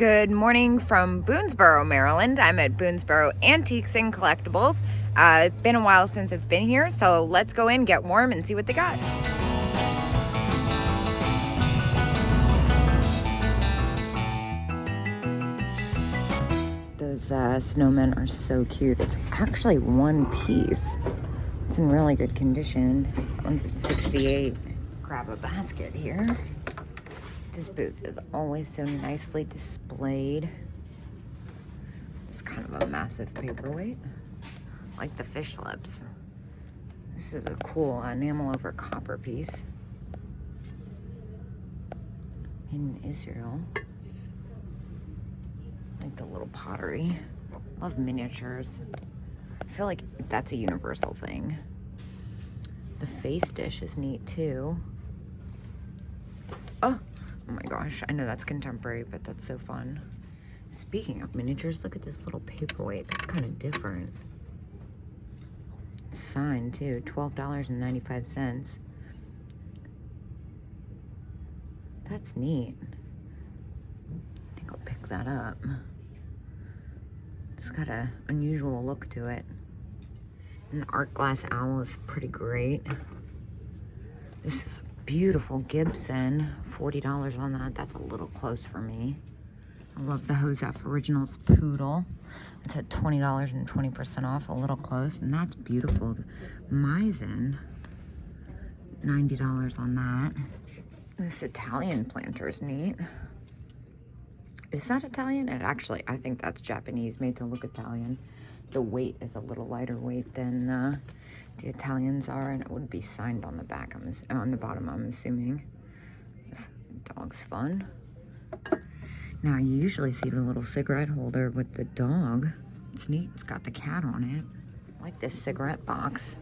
Good morning from Boonesboro, Maryland. I'm at Boonesboro Antiques and Collectibles. It's been a while since I've been here, so let's go in, get warm, and see what they got. Those snowmen are so cute. It's actually one piece. It's in really good condition. One's at 68. Grab a basket here. This booth is always so nicely displayed. It's kind of a massive paperweight, like the fish lips. This is a cool enamel over copper piece in Israel. Like the little pottery. Love miniatures. I feel like that's a universal thing. The face dish is neat too. Oh my gosh, I know that's contemporary, but that's so fun. Speaking of miniatures, look at this little paperweight. That's kind of different. It's signed too, $12.95. That's neat. I think I'll pick that up. It's got an unusual look to it. And the art glass owl is pretty great. This is a beautiful Gibson, $40 on that. That's a little close for me. I love the Josef Originals Poodle. It's at $20 and 20% off, a little close, and that's beautiful. The Meissen, $90 on that. This Italian planter is neat. Is that Italian? It actually, I think that's Japanese, made to look Italian. The weight is a little lighter weight than the Italians are, and it would be signed on the back, on the bottom, I'm assuming. This dog's fun. Now, you usually see the little cigarette holder with the dog. It's neat. It's got the cat on it. I like this cigarette box.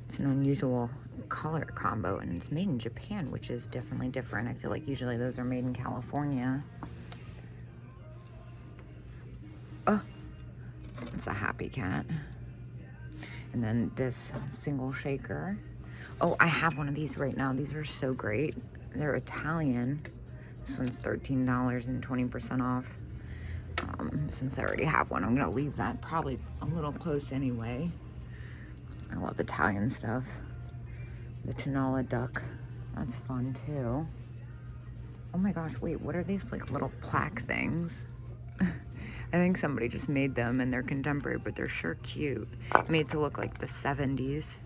It's an unusual color combo, and it's made in Japan, which is definitely different. I feel like usually those are made in California. Oh, it's a happy cat. And then this single shaker. Oh, I have one of these right now. These are so great. They're Italian. This one's $13 and 20% off. Since I already have one, I'm gonna leave that probably a little close anyway. I love Italian stuff. The Tinola duck, that's fun too. Oh my gosh, wait, what are these like little plaque things? I think somebody just made them and they're contemporary, but they're sure cute. Made to look like the 70s.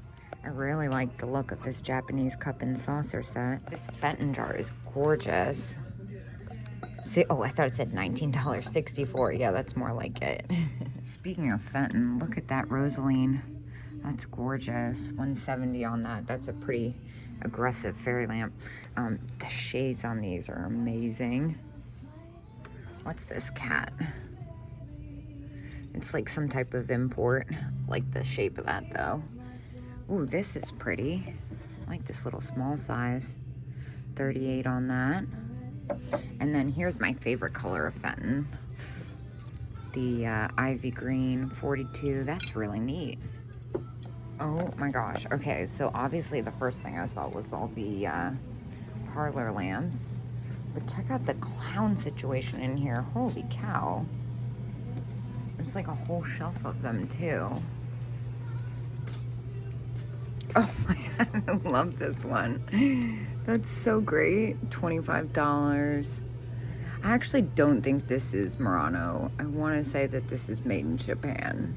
I really like the look of this Japanese cup and saucer set. This Fenton jar is gorgeous. See, oh, I thought it said $19.64. Yeah, that's more like it. Speaking of Fenton, look at that Rosaline. That's gorgeous. $170 on that. That's a pretty aggressive fairy lamp. The shades on these are amazing. What's this cat? It's like some type of import. Like the shape of that though. Ooh, this is pretty. I like this little small size. $38 on that. And then here's my favorite color of Fenton. The ivy green, $42. That's really neat. Oh my gosh. Okay, so obviously the first thing I saw was all the parlor lamps. But check out the clown situation in here. Holy cow. There's like a whole shelf of them too. Oh my God, I love this one. That's so great. $25. I actually don't think this is Murano. I want to say that this is made in Japan.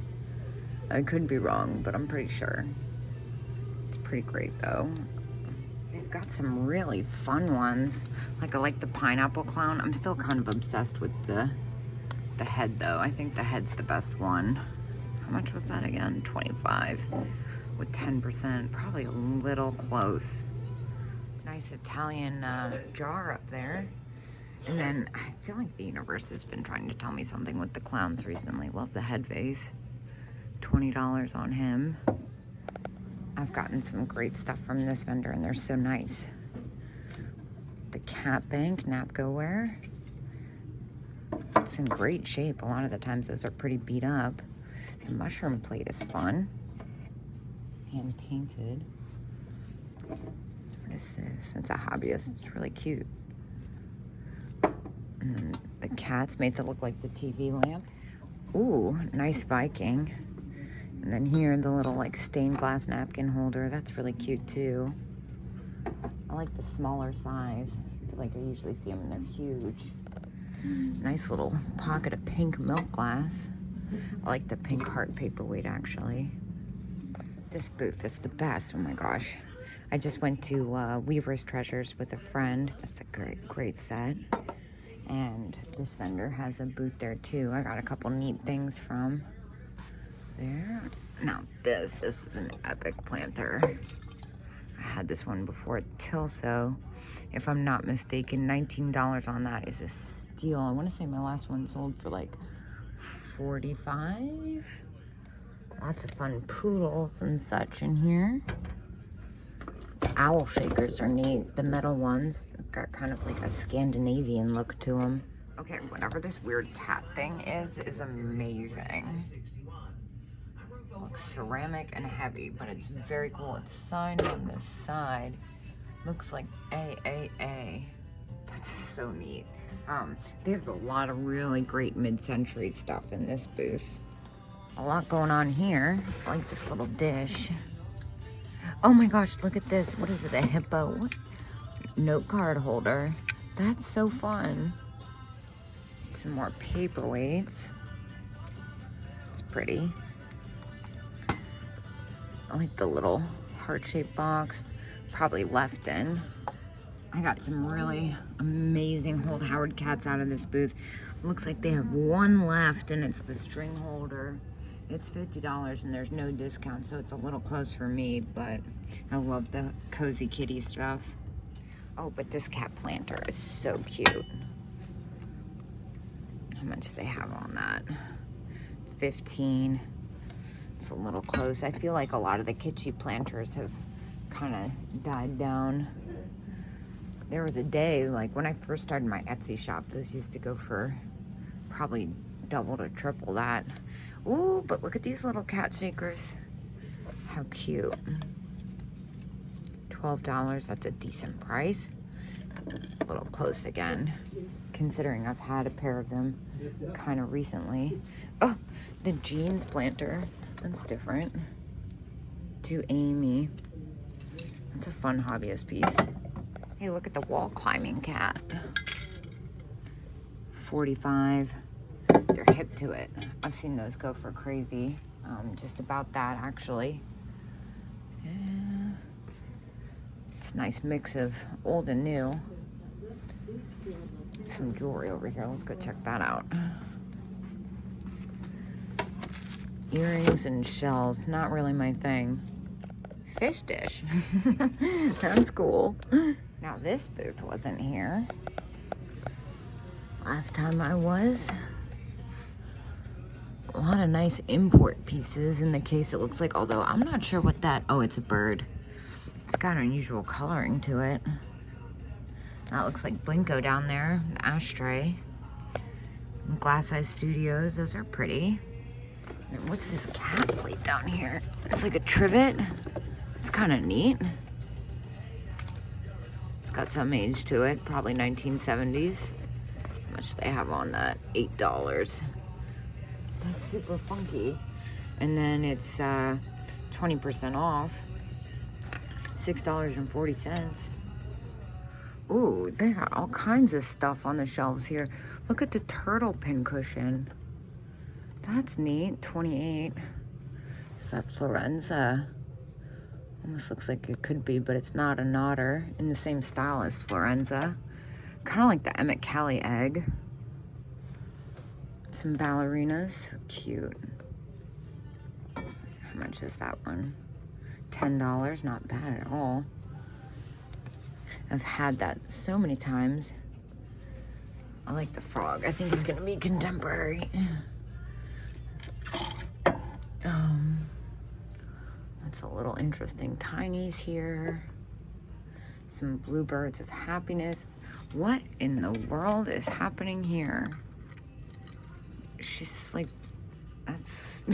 I could be wrong, but I'm pretty sure. It's pretty great though. They've got some really fun ones. Like I like the pineapple clown. I'm still kind of obsessed with the head though. I think the head's the best one. How much was that again? 25 with 10%. Probably a little close. Nice Italian jar up there. And then I feel like the universe has been trying to tell me something with the clowns recently. Love the head vase. $20 on him. I've gotten some great stuff from this vendor and they're so nice. The Cat Bank Napco-ware. It's in great shape. A lot of the times those are pretty beat up. The mushroom plate is fun. Hand painted. What is this? It's a hobbyist. It's really cute. And then the cats made to look like the TV lamp. Ooh, nice Viking. And then here, the little like stained glass napkin holder. That's really cute too. I like the smaller size. I feel like I usually see them and they're huge. Nice little pocket of pink milk glass. I like the pink heart paperweight actually. This booth is the best. Oh my gosh. I just went to Weaver's Treasures with a friend. That's a great set. And this vendor has a booth there too. I got a couple neat things from there. Now this is an epic planter. I had this one before at Tilso. If I'm not mistaken, $19 on that is a steal. I want to say my last one sold for like $45. Lots of fun poodles and such in here. The owl shakers are neat. The metal ones got kind of like a Scandinavian look to them. Okay, whatever this weird cat thing is amazing. Looks ceramic and heavy, but it's very cool. It's signed on this side. Looks like AAA. That's so neat. They have a lot of really great mid-century stuff in this booth. A lot going on here. I like this little dish. Oh my gosh, look at this. What is it, a hippo? What? Note card holder. That's so fun. Some more paperweights. It's pretty. I like the little heart-shaped box. Probably left in. I got some really amazing Hold Howard cats out of this booth. Looks like they have one left and it's the string holder. It's $50 and there's no discount, so it's a little close for me, but I love the cozy kitty stuff. Oh, but this cat planter is so cute. How much do they have on that? 15. It's a little close. I feel like a lot of the kitschy planters have kind of died down. There was a day, like when I first started my Etsy shop, those used to go for probably double to triple that. Ooh, but look at these little cat shakers. How cute. $12, that's a decent price. A little close again, considering I've had a pair of them kind of recently. Oh, the jeans planter. That's different. To Amy. That's a fun hobbyist piece. Hey, look at the wall climbing cat. $45. They're hip to it. I've seen those go for crazy. Just about that, actually. Yeah. It's a nice mix of old and new. Some jewelry over here. Let's go check that out. Earrings and shells. Not really my thing. Fish dish. That's cool. Now this booth wasn't here last time I was. A lot of nice import pieces in the case, it looks like, although I'm not sure what that, oh, it's a bird. It's got unusual coloring to it. That looks like Blinko down there, the ashtray. Glass Eye Studios, those are pretty. And what's this cat plate down here? It's like a trivet. It's kind of neat. It's got some age to it, probably 1970s. How much do they have on that? $8. That's super funky. And then it's 20% off. $6.40. Ooh, they got all kinds of stuff on the shelves here. Look at the turtle pincushion. That's neat. $28. Is that Florenza? Almost looks like it could be, but it's not a knotter. In the same style as Florenza. Kind of like the Emmett Kelly egg. Some ballerinas. So cute. How much is that one? $10. Not bad at all. I've had that so many times. I like the frog. I think he's gonna be contemporary. That's a little interesting. Tinies here. Some bluebirds of happiness. What in the world is happening here? She's like, that's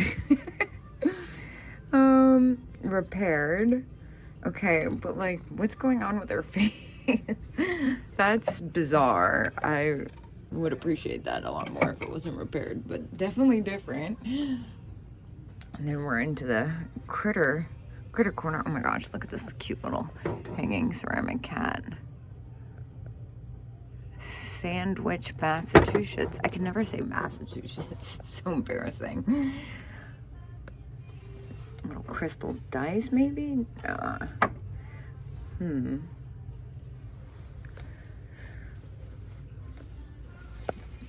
repaired. Okay, but like, what's going on with her face? That's bizarre. would appreciate that a lot more if it wasn't repaired, but definitely different. And then we're into the critter corner. Oh my gosh, look at this cute little hanging ceramic cat. Sandwich, Massachusetts. I can never say Massachusetts. It's so embarrassing. Little crystal dice, maybe?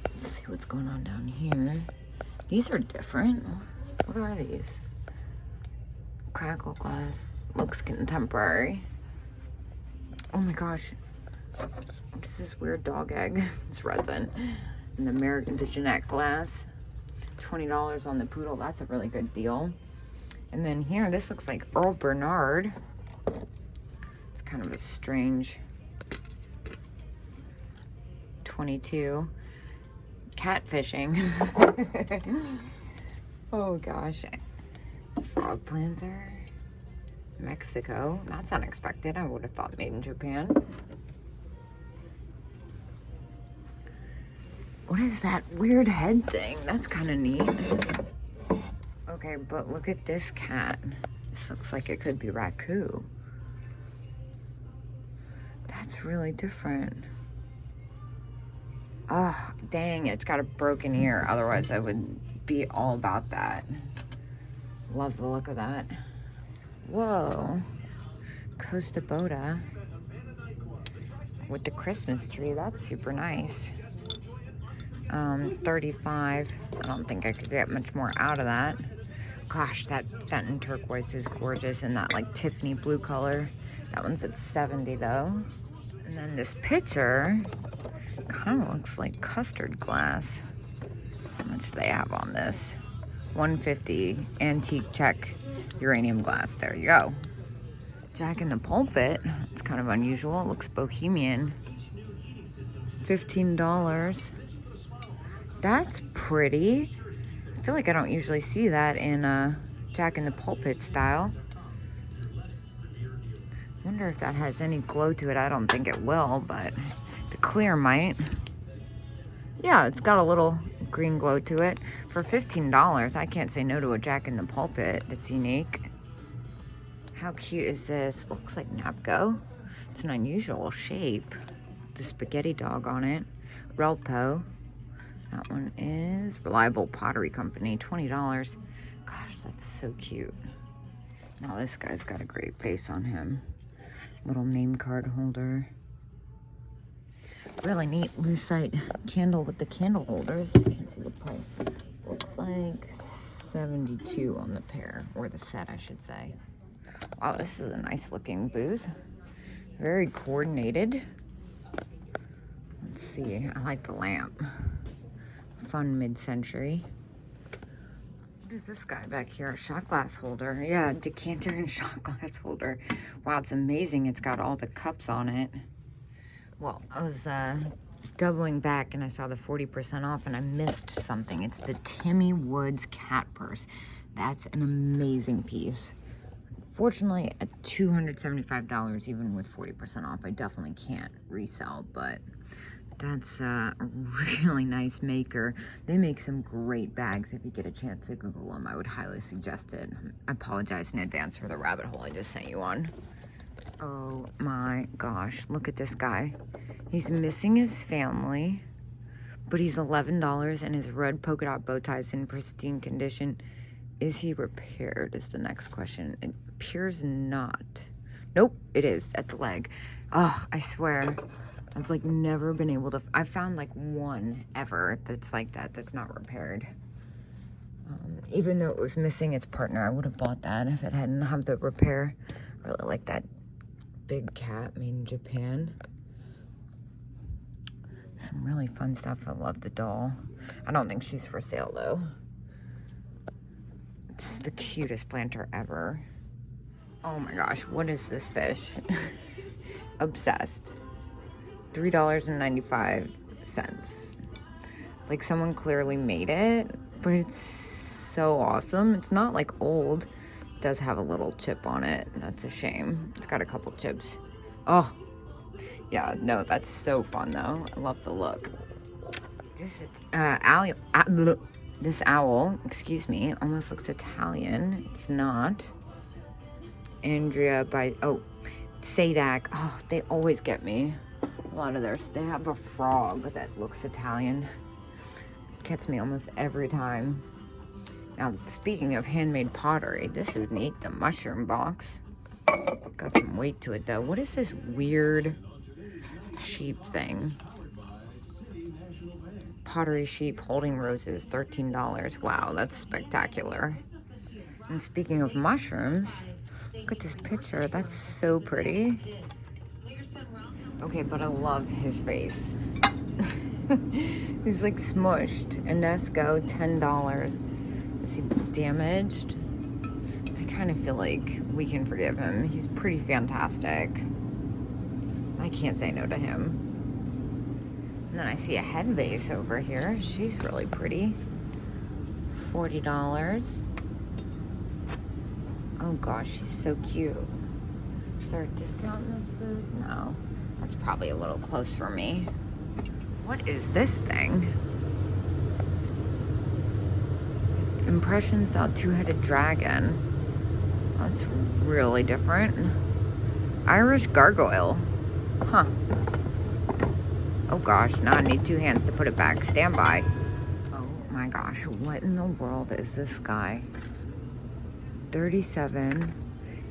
Let's see what's going on down here. These are different. What are these? Crackle glass. Looks contemporary. Oh my gosh. What's this weird dog egg? It's resin. And the Jeanette glass. $20 on the poodle. That's a really good deal. And then here, this looks like Earl Bernard. It's kind of a strange 22. Catfishing. Oh gosh. Frog planter. Mexico. That's unexpected. I would have thought made in Japan. What is that weird head thing? That's kind of neat. Okay, but look at this cat. This looks like it could be raccoon. That's really different. Oh, dang, it's got a broken ear. Otherwise, I would be all about that. Love the look of that. Whoa. Costa Boda with the Christmas tree. That's super nice. 35. I don't think I could get much more out of that. Gosh, that Fenton turquoise is gorgeous in that like Tiffany blue color. That one's at 70 though. And then this picture kind of looks like custard glass. How much do they have on this? $150 antique check uranium glass. There you go. Jack in the Pulpit. It's kind of unusual. It looks bohemian. $15. That's pretty. I feel like I don't usually see that in Jack in the Pulpit style. Wonder if that has any glow to it. I don't think it will, but the clear might. Yeah, it's got a little green glow to it. For $15, I can't say no to a Jack in the Pulpit that's unique. How cute is this? Looks like Napco. It's an unusual shape. The spaghetti dog on it. Relpo. That one is Reliable Pottery Company, $20. Gosh, that's so cute. Now this guy's got a great face on him. Little name card holder. Really neat lucite candle with the candle holders. You can see the price. Looks like $72 on the pair, or the set, I should say. Wow, this is a nice looking booth. Very coordinated. Let's see, I like the lamp. Fun mid-century. What is this guy back here? A shot glass holder. Yeah, decanter and shot glass holder. Wow, it's amazing. It's got all the cups on it. Well, I was doubling back and I saw the 40% off and I missed something. It's the Timmy Woods cat purse. That's an amazing piece. Fortunately, at $275, even with 40% off, I definitely can't resell, but that's a really nice maker. They make some great bags. If you get a chance to Google them, I would highly suggest it. I apologize in advance for the rabbit hole I just sent you on. Oh my gosh, look at this guy. He's missing his family, but he's $11 and his red polka dot bow tie is in pristine condition. Is he repaired is the next question. It appears not. Nope, it is at the leg. Oh, I swear. I've like never been able to, I found like one ever that's like that, that's not repaired. Even though it was missing its partner, I would have bought that if it hadn't had the repair. I really like that big cat made in Japan. Some really fun stuff. I love the doll. I don't think she's for sale though. It's the cutest planter ever. Oh my gosh, what is this fish? Obsessed. $3.95. Like someone clearly made it, but it's so awesome. It's not like old. It does have a little chip on it. That's a shame. It's got a couple chips. Oh, yeah, no, that's so fun though. I love the look. This is this owl, excuse me, almost looks Italian. It's not. Andrea by Sadak. Oh, they always get me. A lot of theirs. They have a frog that looks Italian. Gets me almost every time. Now, speaking of handmade pottery, this is neat. The mushroom box. Got some weight to it though. What is this weird sheep thing? Pottery sheep holding roses, $13. Wow, that's spectacular. And speaking of mushrooms, look at this picture. That's so pretty. Okay, but I love his face. He's like smushed. Inesco, $10. Is he damaged? I kind of feel like we can forgive him. He's pretty fantastic. I can't say no to him. And then I see a head vase over here. She's really pretty. $40. Oh gosh, she's so cute. Is there a discount in this booth? No. That's probably a little close for me. What is this thing? Impression style two-headed dragon. That's really different. Irish gargoyle. Huh. Oh gosh, now I need two hands to put it back. Stand by. Oh my gosh, what in the world is this guy? 37.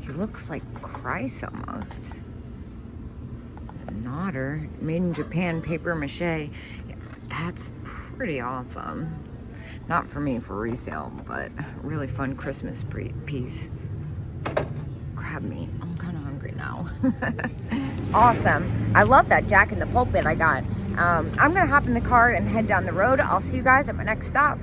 He looks like Christ almost. An otter. Made in Japan, paper mache. That's pretty awesome. Not for me for resale, but really fun Christmas piece. Crab meat. I'm kind of hungry now. Awesome. I love that Jack in the Pulpit I got. I'm going to hop in the car and head down the road. I'll see you guys at my next stop.